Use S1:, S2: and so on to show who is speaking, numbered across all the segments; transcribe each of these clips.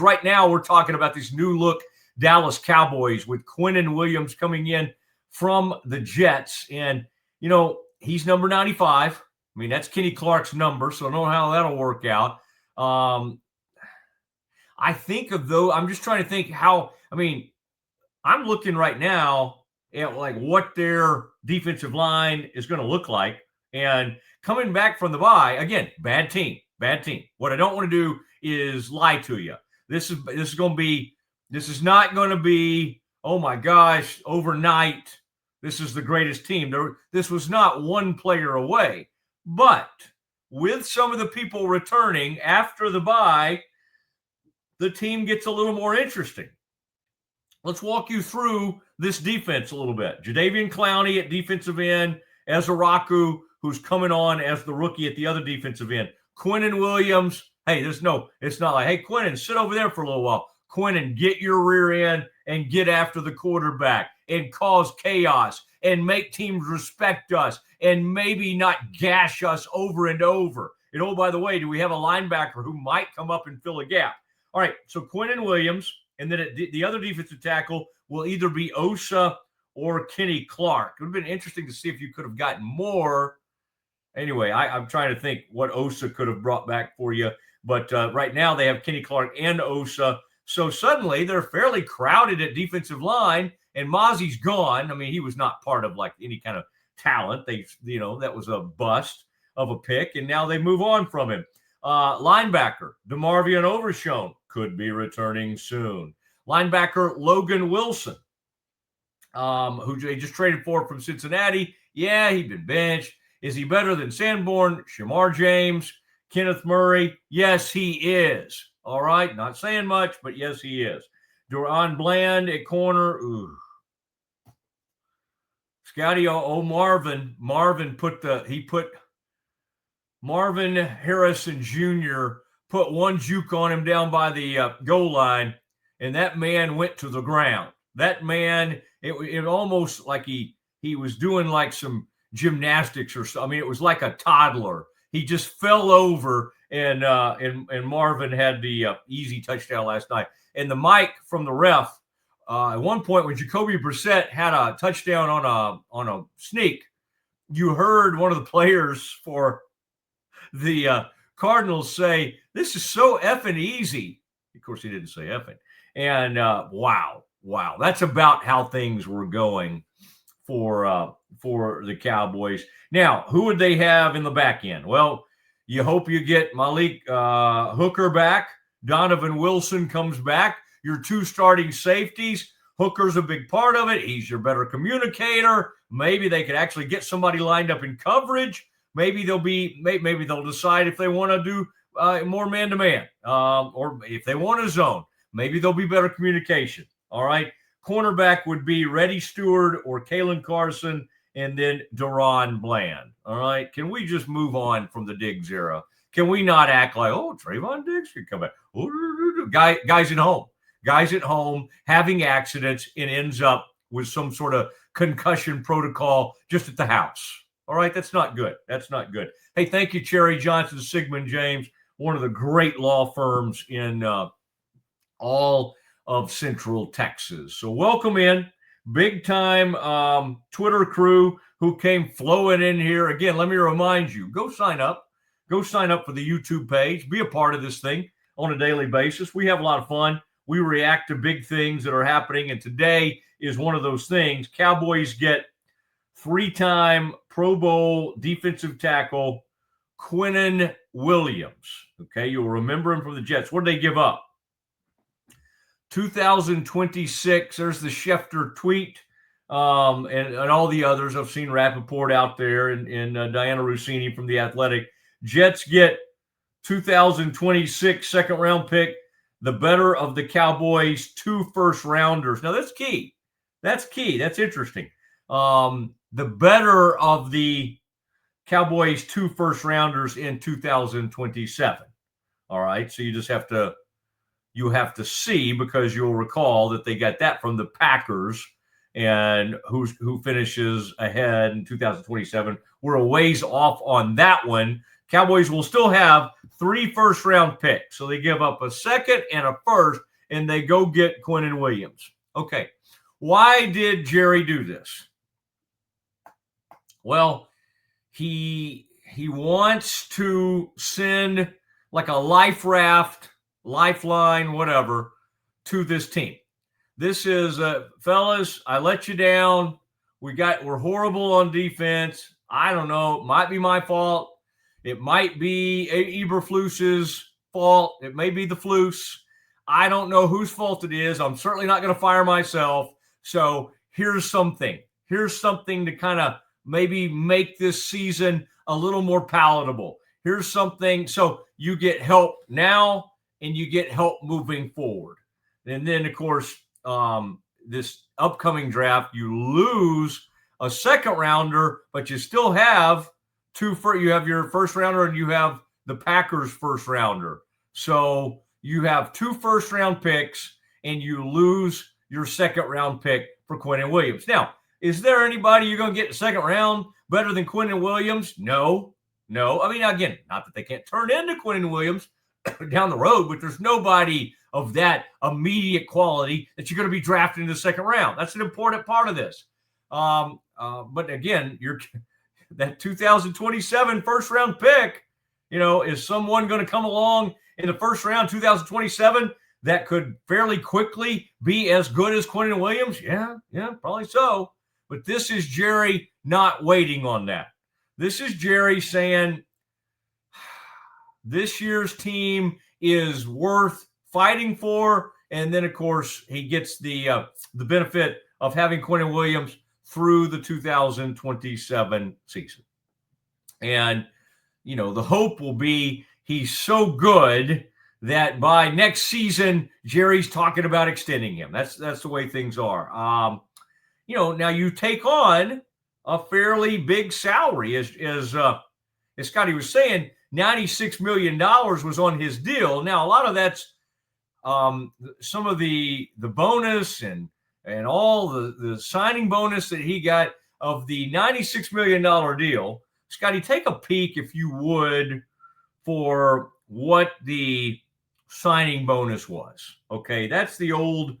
S1: Right now, we're talking about this new look Dallas Cowboys with Quinnen Williams coming in from the Jets. And, you know, he's number 95. I mean, that's Kenny Clark's number, so I don't know how that'll work out. I think of though, I'm just trying to think how, I mean, I'm looking right now at like what their defensive line is going to look like. And coming back from the bye, again, bad team. What I don't want to do is lie to you. This is not going to be, oh my gosh, overnight, this is the greatest team. This was not one player away. But with some of the people returning after the bye, the team gets a little more interesting. Let's walk you through this defense a little bit. Jadeveon Clowney at defensive end, Ezraku, who's coming on as the rookie at the other defensive end. Quinnen Williams, hey, it's not like, hey, Quinnen, sit over there for a little while. Quinnen, get your rear end and get after the quarterback and cause chaos and make teams respect us and maybe not gash us over and over. And oh, by the way, do we have a linebacker who might come up and fill a gap? All right, so Quinnen Williams, and then the other defensive tackle will either be Osa or Kenny Clark. It would have been interesting to see if you could have gotten more. Anyway, I'm trying to think what Osa could have brought back for you. But right now they have Kenny Clark and Osa. So suddenly they're fairly crowded at defensive line, and Mosley's gone. I mean, he was not part of like any kind of talent. That was a bust of a pick, and now they move on from him. Linebacker, DeMarvion Overshown could be returning soon. Linebacker Logan Wilson, who they just traded for from Cincinnati. Yeah, he'd been benched. Is he better than Sanborn, Shamar James, Kenneth Murray? Yes, he is. All right, not saying much, but yes, he is. Duron Bland at corner. Ooh. Scotty Marvin Marvin Harrison Jr. put one juke on him down by the goal line, and that man went to the ground. That man, it almost like he was doing like some gymnastics or something. I mean, it was like a toddler. He just fell over, and Marvin had the easy touchdown last night. And the mic from the ref, at one point when Jacoby Brissett had a touchdown on a sneak, you heard one of the players for the Cardinals say, "This is so effing easy." Of course, he didn't say effing. And wow, that's about how things were going for the Cowboys. Now, who would they have in the back end? Well, you hope you get Malik Hooker back. Donovan Wilson comes back. Your two starting safeties. Hooker's a big part of it. He's your better communicator. Maybe they could actually get somebody lined up in coverage. Maybe they'll decide if they want to do more man-to-man, or if they want a zone. Maybe there'll be better communication. All right. Cornerback would be Reddy Stewart or Kalen Carson, and then Duron Bland. All right. Can we just move on from the Diggs era? Can we not act like, oh, Trayvon Diggs could come back? Guys at home having accidents and ends up with some sort of concussion protocol just at the house. All right. That's not good. Hey, thank you, Cherry Johnson, Siegmund James, one of the great law firms in all of Central Texas. So welcome in. Big time Twitter crew who came flowing in here. Again, let me remind you, go sign up for the YouTube page. Be a part of this thing on a daily basis. We have a lot of fun. We react to big things that are happening, and today is one of those things. Cowboys get 3-time Pro Bowl defensive tackle Quinnen Williams. Okay, you'll remember him from the Jets. What did they give up? 2026, there's the Schefter tweet, and all the others. I've seen Rappaport out there and Diana Rossini from The Athletic. Jets get 2026 second-round pick, the better of the Cowboys' 2 first-rounders. Now, that's key. That's interesting. The better of the Cowboys' 2 first-rounders in 2027. All right, so you just have to see, because you'll recall that they got that from the Packers, and who finishes ahead in 2027. We're a ways off on that one. Cowboys will still have 3 first-round picks. So they give up a second and a first, and they go get Quinnen Williams. Okay, why did Jerry do this? Well, he wants to send like a life raft, lifeline, whatever, to this team. This is, fellas, I let you down. We're horrible on defense. I don't know. It might be my fault. It might be Eberflus's fault. It may be the Flus. I don't know whose fault it is. I'm certainly not going to fire myself. So here's something. Here's something to kind of maybe make this season a little more palatable. Here's something. So you get help now and you get help moving forward. And then, of course, this upcoming draft, you lose a second rounder, but you still have you have your first rounder and you have the Packers first rounder. So you have 2 first-round picks and you lose your second-round pick for Quinnen Williams. Now, is there anybody you're going to get in the second round better than Quinnen Williams? No. I mean, again, not that they can't turn into Quinnen Williams down the road, but there's nobody of that immediate quality that you're going to be drafting in the second round. That's an important part of this. But again, that 2027 first-round pick, is someone going to come along in the first round, 2027, that could fairly quickly be as good as Quinnen Williams? Yeah, probably so. But this is Jerry not waiting on that. This is Jerry saying, this year's team is worth fighting for. And then, of course, he gets the benefit of having Quinnen Williams through the 2027 season. And, the hope will be he's so good that by next season, Jerry's talking about extending him. That's the way things are. Now you take on a fairly big salary. As Scotty was saying, $96 million was on his deal. Now, a lot of that's some of the bonus and all the signing bonus that he got of the $96 million deal. Scotty, take a peek, if you would, for what the signing bonus was. Okay, that's the old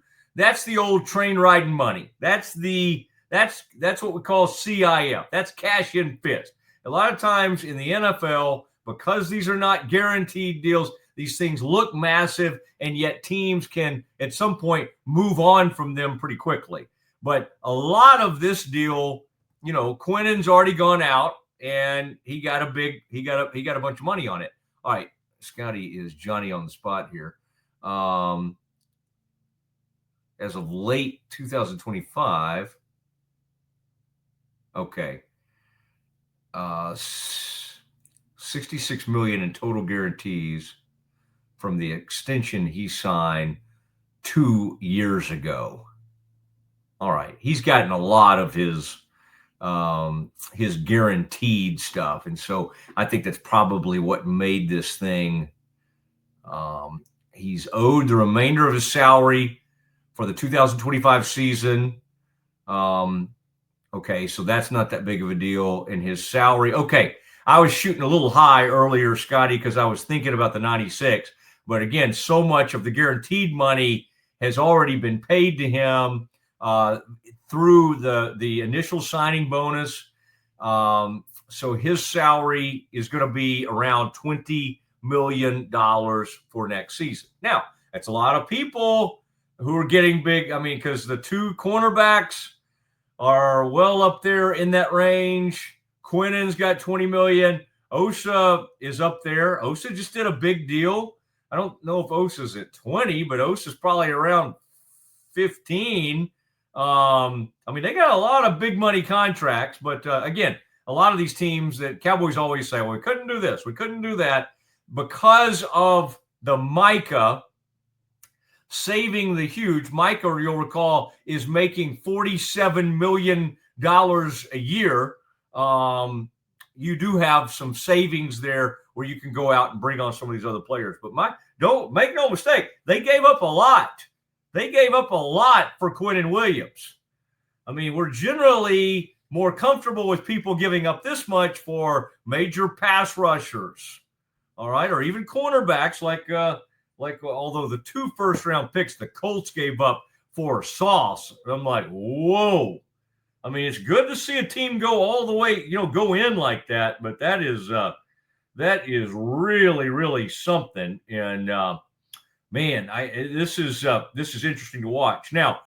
S1: train riding money. That's what we call CIF. That's cash in fist. A lot of times in the NFL, because these are not guaranteed deals, these things look massive, and yet teams can at some point move on from them pretty quickly. But a lot of this deal, Quinnen's already gone out, and he got a bunch of money on it. All right, Scotty is Johnny on the spot here. As of late 2025, okay, $66 million in total guarantees from the extension he signed 2 years ago. All right, he's gotten a lot of his guaranteed stuff, and so I think that's probably what made this thing. He's owed the remainder of his salary for the 2025 season. Okay, so that's not that big of a deal. In his salary, okay, I was shooting a little high earlier, Scotty, because I was thinking about the 96. But again, so much of the guaranteed money has already been paid to him through the initial signing bonus. So his salary is going to be around $20 million for next season. Now, that's a lot of people who are getting big. I mean, because the 2 cornerbacks are well up there in that range. Quinnen's got $20 million. Osa is up there. Osa just did a big deal. I don't know if Osa's at 20, but Osa's probably around 15. I mean, they got a lot of big money contracts, but again, a lot of these teams that Cowboys always say, well, we couldn't do this, we couldn't do that, because of the Micah saving the huge. Micah, you'll recall, is making $47 million a year. You do have some savings there where you can go out and bring on some of these other players. But don't make no mistake, they gave up a lot. They gave up a lot for Quinnen Williams. I mean, we're generally more comfortable with people giving up this much for major pass rushers, all right, or even cornerbacks like although the 2 first-round picks the Colts gave up for Sauce. I'm like, whoa. I mean, it's good to see a team go all the way, go in like that, but that is really, really something. And man, this is interesting to watch. Now,